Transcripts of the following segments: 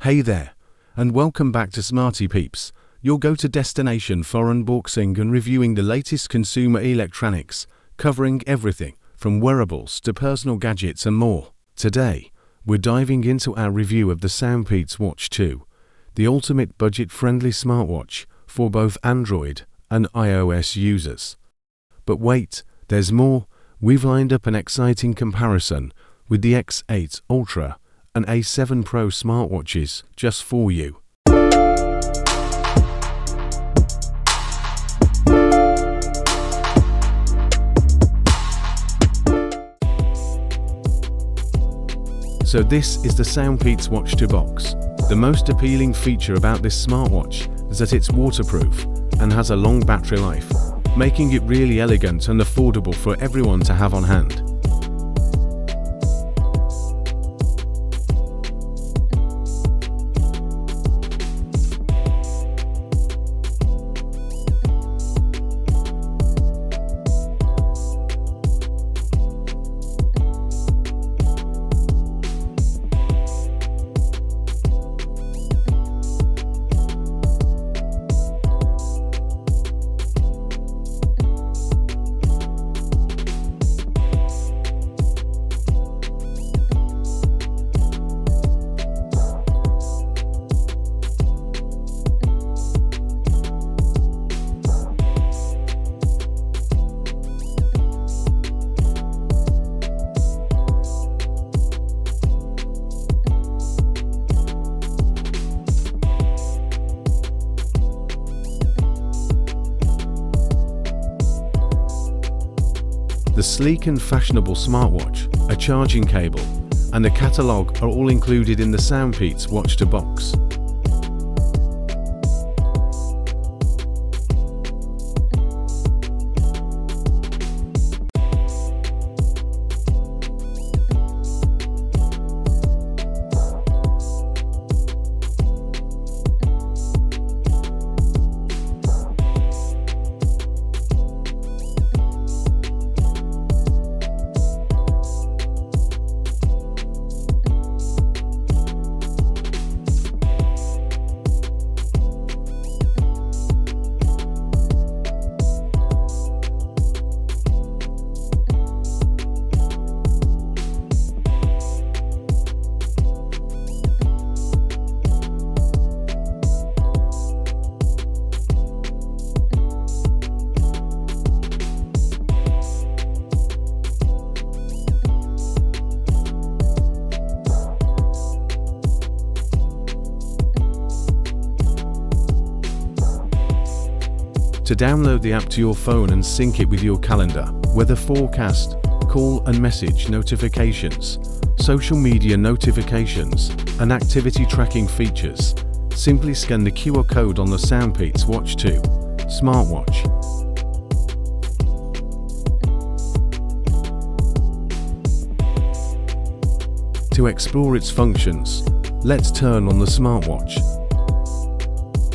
Hey there, and welcome back to SmartPEATS, your go-to destination for unboxing and reviewing the latest consumer electronics, covering everything from wearables to personal gadgets and more. Today, we're diving into our review of the SoundPEATS Watch 2, the ultimate budget-friendly smartwatch for both Android and iOS users. But wait, there's more. We've lined up an exciting comparison with the X8 Ultra and A7 Pro smartwatches just for you. So this is the SoundPEATS Watch 2 box. The most appealing feature about this smartwatch is that it's waterproof and has a long battery life, making it really elegant and affordable for everyone to have on hand. The sleek and fashionable smartwatch, a charging cable, and a catalogue are all included in the SoundPEATS Watch 2 box. To download the app to your phone and sync it with your calendar, weather forecast, call and message notifications, social media notifications, and activity tracking features, simply scan the QR code on the SoundPEATS Watch 2 smartwatch. To explore its functions, let's turn on the smartwatch.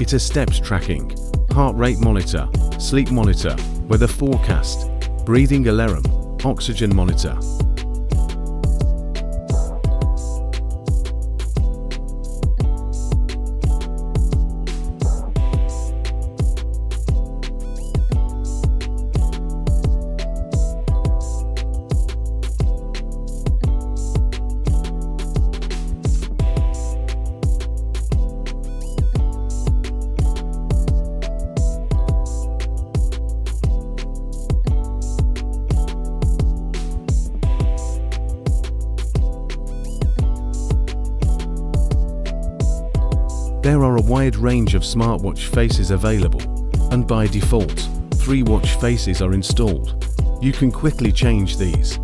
It has steps tracking, heart rate monitor, sleep monitor, weather forecast, breathing alarm, oxygen monitor. There are a wide range of smartwatch faces available, and by default, 3 watch faces are installed. You can quickly change these.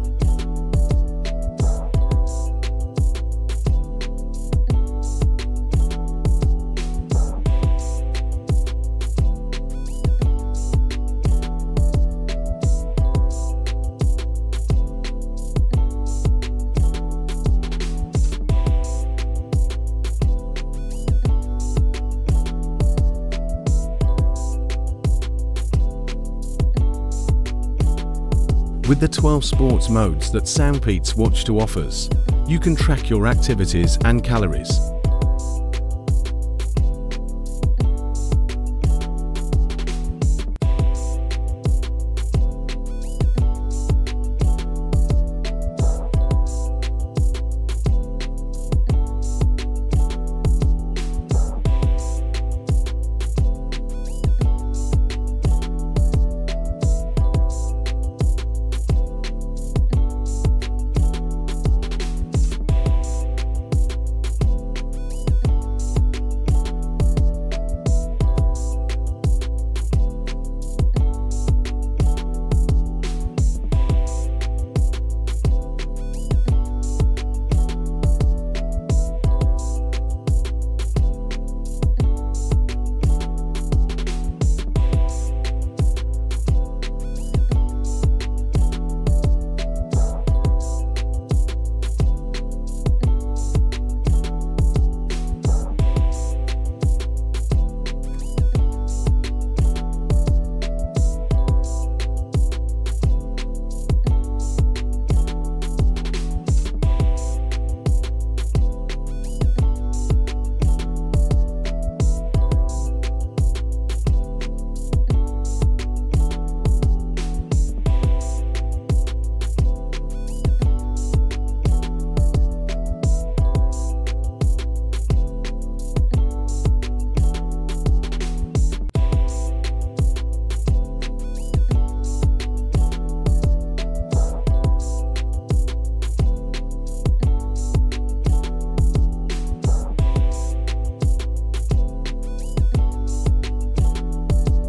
With the 12 sports modes that SoundPEATS Watch 2 offers, you can track your activities and calories.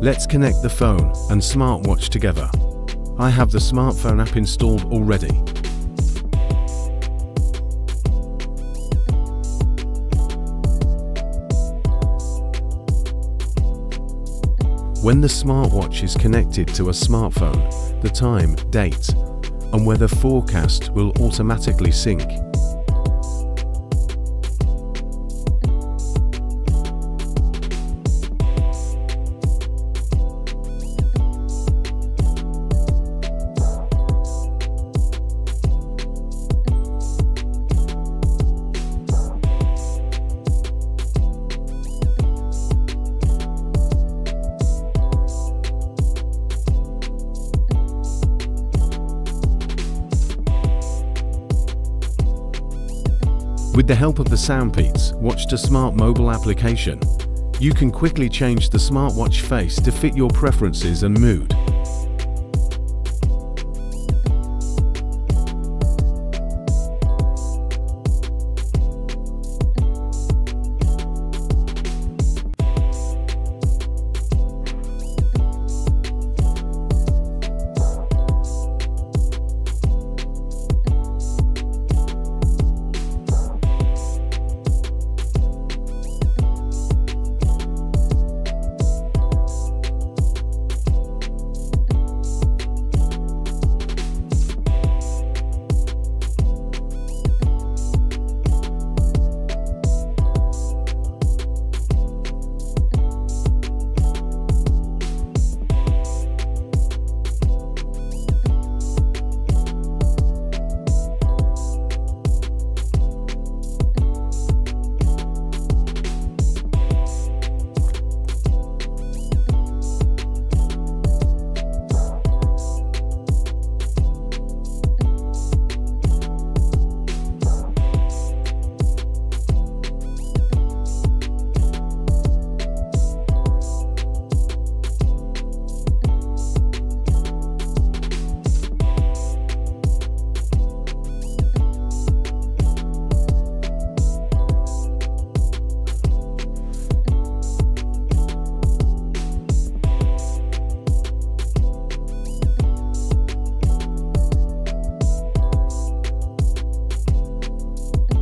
Let's connect the phone and smartwatch together. I have the smartphone app installed already. When the smartwatch is connected to a smartphone, the time, date, and weather forecast will automatically sync. With the help of the SoundPEATS Watch to Smart mobile application, you can quickly change the smartwatch face to fit your preferences and mood.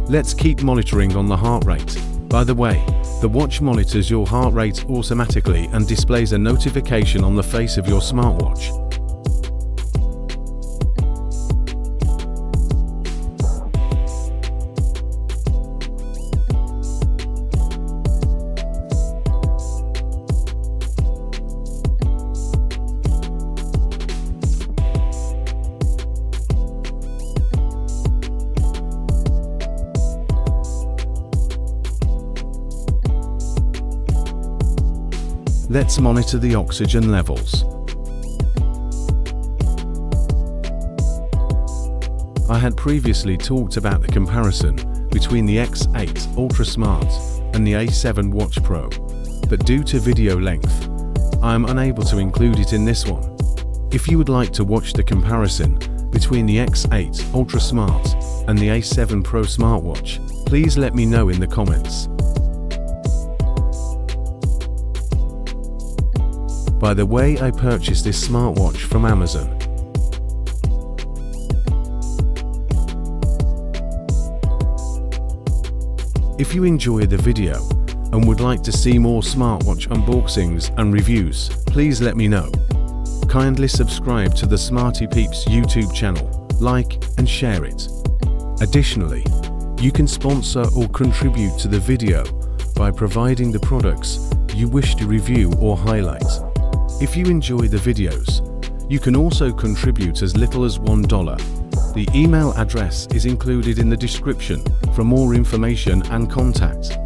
Let's keep monitoring on the heart rate. By the way, the watch monitors your heart rate automatically and displays a notification on the face of your smartwatch. Let's monitor the oxygen levels. I had previously talked about the comparison between the X8 Ultra Smart and the A7 Watch Pro, but due to video length, I am unable to include it in this one. If you would like to watch the comparison between the X8 Ultra Smart and the A7 Pro smartwatch, please let me know in the comments. By the way, I purchased this smartwatch from Amazon. If you enjoyed the video and would like to see more smartwatch unboxings and reviews, please let me know. Kindly subscribe to the SmartPEAPS YouTube channel, like and share it. Additionally, you can sponsor or contribute to the video by providing the products you wish to review or highlight. If you enjoy the videos, you can also contribute as little as $1. The email address is included in the description for more information and contact.